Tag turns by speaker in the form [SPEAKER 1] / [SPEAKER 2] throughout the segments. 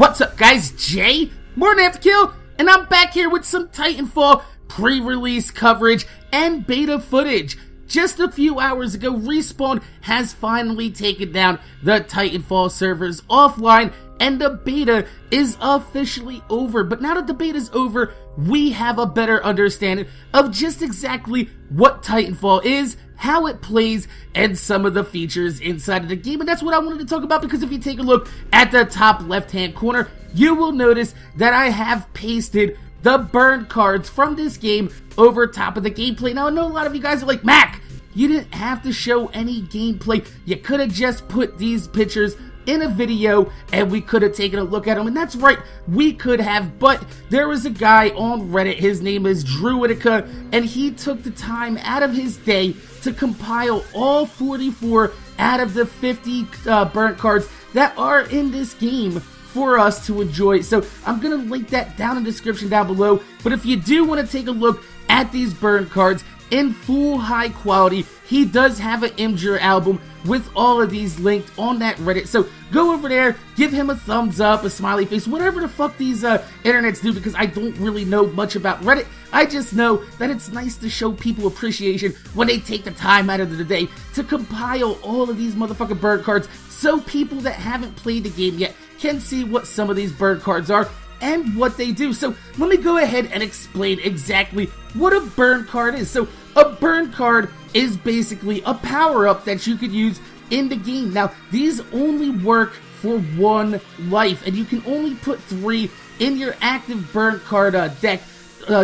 [SPEAKER 1] What's up guys, Jay, MorninAfterKill, and I'm back here with some Titanfall pre-release coverage and beta footage. Just a few hours ago, Respawn has finally taken down the Titanfall servers offline, and the beta is officially over. But now that the beta is over, we have a better understanding of just exactly what Titanfall is, how it plays, and some of the features inside of the game. And that's what I wanted to talk about, because if you take a look at the top left-hand corner, you will notice that I have pasted the burn cards from this game over top of the gameplay. Now, I know a lot of you guys are like, Mac, you didn't have to show any gameplay. You could have just put these pictures in a video and we could have taken a look at them. And that's right, we could have, but there was a guy on Reddit, his name is Druidica, and he took the time out of his day to compile all 44 out of the 50 burnt cards that are in this game for us to enjoy. So I'm gonna link that down in the description down below. But if you do want to take a look at these burn cards in full high quality, he does have an Imgur album with all of these linked on that Reddit. So go over there, give him a thumbs up, a smiley face, whatever the fuck these internets do, because I don't really know much about Reddit. I just know that it's nice to show people appreciation when they take the time out of the day to compile all of these motherfucking burn cards, so people that haven't played the game yet can see what some of these burn cards are and what they do. So let me go ahead and explain exactly what a burn card is. So a burn card is basically a power-up that you could use in the game. Now, these only work for one life, and you can only put 3 in your active burn card deck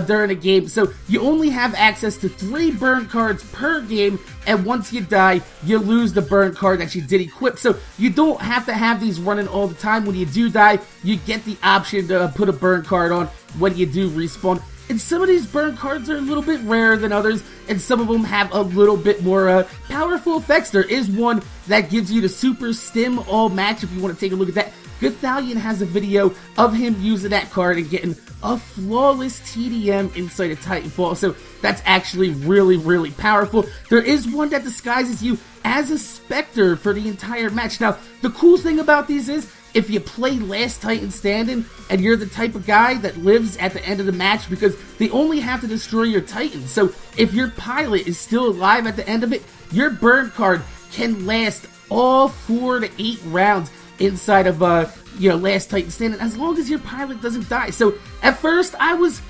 [SPEAKER 1] during a game. So you only have access to 3 burn cards per game, and once you die, you lose the burn card that you did equip. So you don't have to have these running all the time. When you do die, you get the option to put a burn card on when you do respawn. And some of these burn cards are a little bit rarer than others, and some of them have a little bit more powerful effects. There is one that gives you the super stim all match, if you want to take a look at that. Goodthalion has a video of him using that card and getting a flawless TDM inside of Titanfall, so that's actually really, really powerful. There is one that disguises you as a Spectre for the entire match. Now, the cool thing about these is, if you play Last Titan Standing and you're the type of guy that lives at the end of the match, because they only have to destroy your Titans, so if your pilot is still alive at the end of it, your burn card can last all 4 to 8 rounds inside of Last Titan Standing, as long as your pilot doesn't die. So at first I was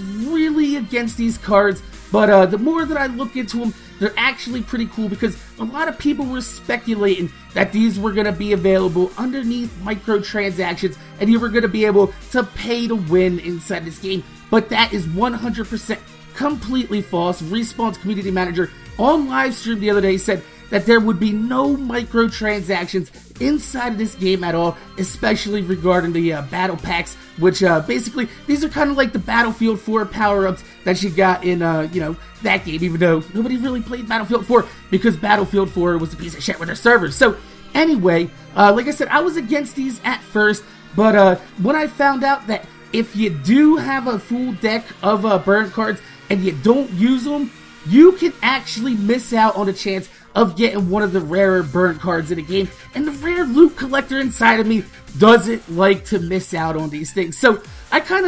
[SPEAKER 1] really against these cards, but the more that I look into them, they're actually pretty cool, because a lot of people were speculating that these were going to be available underneath microtransactions and you were going to be able to pay to win inside this game. But that is 100% completely false. Respawn's community manager on live stream the other day said that there would be no microtransactions inside of this game at all, especially regarding the battle packs, which basically, these are kind of like the Battlefield 4 power-ups that you got in, that game, even though nobody really played Battlefield 4, because Battlefield 4 was a piece of shit with their servers. So, anyway, like I said, I was against these at first, but when I found out that if you do have a full deck of burn cards and you don't use them, you can actually miss out on a chance of getting one of the rarer burn cards in the game, and the rare loot collector inside of me doesn't like to miss out on these things. So I kind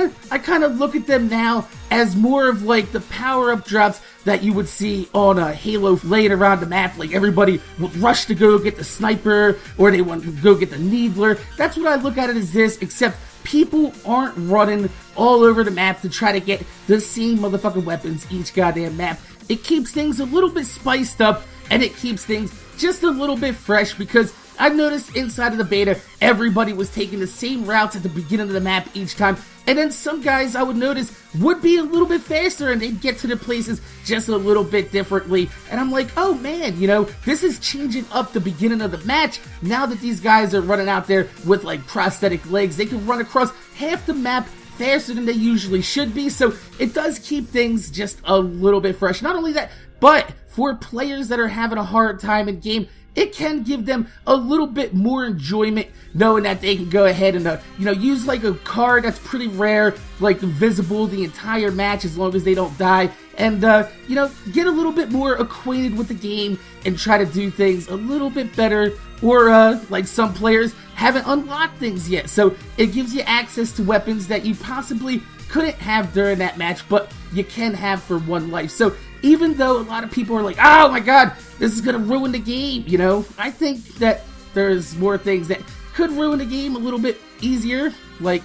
[SPEAKER 1] of look at them now as more of like the power-up drops that you would see on a Halo laying around the map. Like, everybody would rush to go get the sniper, or they want to go get the needler. That's what I look at it as this, except people aren't running all over the map to try to get the same motherfucking weapons each goddamn map. It keeps things a little bit spiced up, and it keeps things just a little bit fresh, because I've noticed inside of the beta, everybody was taking the same routes at the beginning of the map each time, and then some guys I would notice would be a little bit faster and they'd get to the places just a little bit differently, and I'm like, oh man, this is changing up the beginning of the match. Now that these guys are running out there with like prosthetic legs, they can run across half the map faster than they usually should be, so it does keep things just a little bit fresh. Not only that, but for players that are having a hard time in game, it can give them a little bit more enjoyment knowing that they can go ahead and use like a card that's pretty rare, like invisible the entire match as long as they don't die, and, you know, get a little bit more acquainted with the game and try to do things a little bit better, or, like some players haven't unlocked things yet. So it gives you access to weapons that you possibly couldn't have during that match, but you can have for one life. So even though a lot of people are like, oh my god, this is gonna ruin the game, you know, I think that there's more things that could ruin the game a little bit easier, like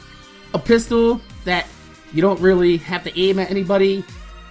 [SPEAKER 1] a pistol that you don't really have to aim at anybody,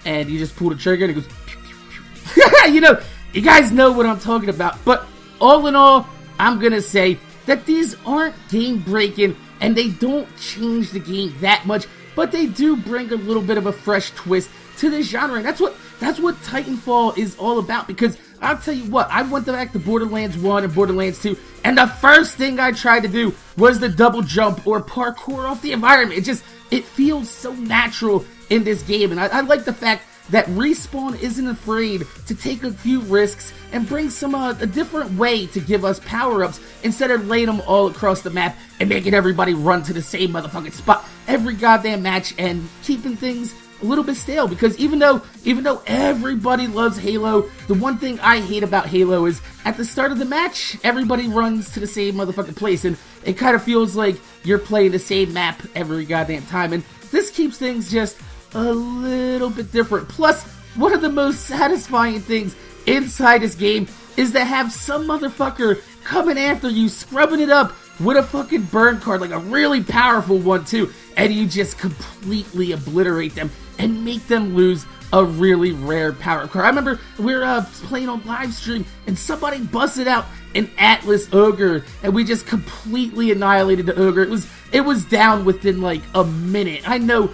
[SPEAKER 1] and you just pull the trigger and it goes pew, pew, pew. You know, you guys know what I'm talking about. But all in all, I'm gonna say that these aren't game breaking and they don't change the game that much, but they do bring a little bit of a fresh twist to the genre, and that's what Titanfall is all about. Because I'll tell you what, I went back to Borderlands 1 and Borderlands 2, and the first thing I tried to do was the double jump or parkour off the environment. It feels so natural in this game, and I like the fact that Respawn isn't afraid to take a few risks and bring some a different way to give us power-ups instead of laying them all across the map and making everybody run to the same motherfucking spot every goddamn match and keeping things a little bit stale. Because even though everybody loves Halo, the one thing I hate about Halo is at the start of the match, everybody runs to the same motherfucking place, and it kind of feels like you're playing the same map every goddamn time, and this keeps things just a little bit different. Plus, one of the most satisfying things inside this game is to have some motherfucker coming after you, scrubbing it up with a fucking burn card, like a really powerful one too, and you just completely obliterate them and make them lose a really rare power card. I remember we were playing on live stream and somebody busted out an Atlas Ogre and we just completely annihilated the Ogre. It was down within like a minute. I know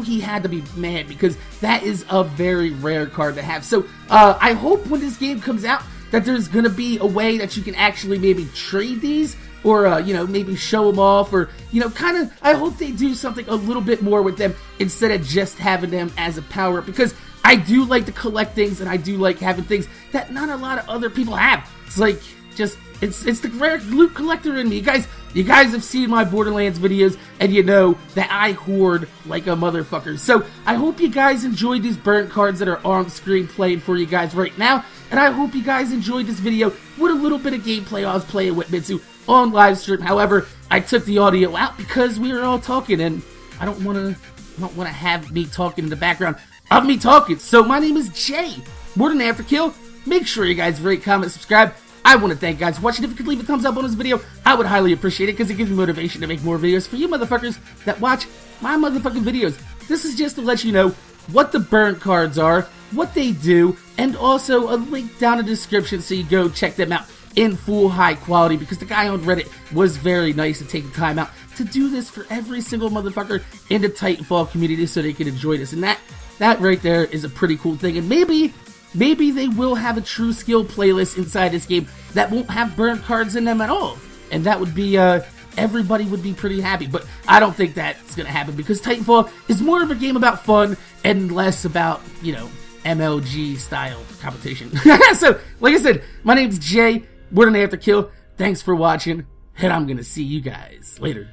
[SPEAKER 1] he had to be mad because that is a very rare card to have. So I hope when this game comes out that there's gonna be a way that you can actually maybe trade these, or you know, maybe show them off, or you know, kind of, I hope they do something a little bit more with them instead of just having them as a power up, because I do like to collect things and I do like having things that not a lot of other people have. It's like, just, it's the rare loot collector in me. You guys have seen my Borderlands videos and you know that I hoard like a motherfucker. So I hope you guys enjoyed these burnt cards that are on screen playing for you guys right now, and I hope you guys enjoyed this video with a little bit of gameplay I was playing with Mitsu on live stream. However, I took the audio out because we were all talking, and I don't want to have me talking in the background of me talking. So my name is Jay, MorninAfterKill. Make sure you guys rate, comment, subscribe. I want to thank you guys for watching. If you could leave a thumbs up on this video, I would highly appreciate it, because it gives me motivation to make more videos for you motherfuckers that watch my motherfucking videos. This is just to let you know what the burnt cards are, what they do, and also a link down in the description so you go check them out in full high quality, because the guy on Reddit was very nice to take the time out to do this for every single motherfucker in the Titanfall community so they can enjoy this. And that right there is a pretty cool thing. And maybe they will have a true skill playlist inside this game that won't have burnt cards in them at all. And that would be, everybody would be pretty happy. But I don't think that's going to happen, because Titanfall is more of a game about fun and less about, you know, MLG style competition. So, like I said, my name's Jay, MorninAfterKill. Thanks for watching, and I'm going to see you guys later.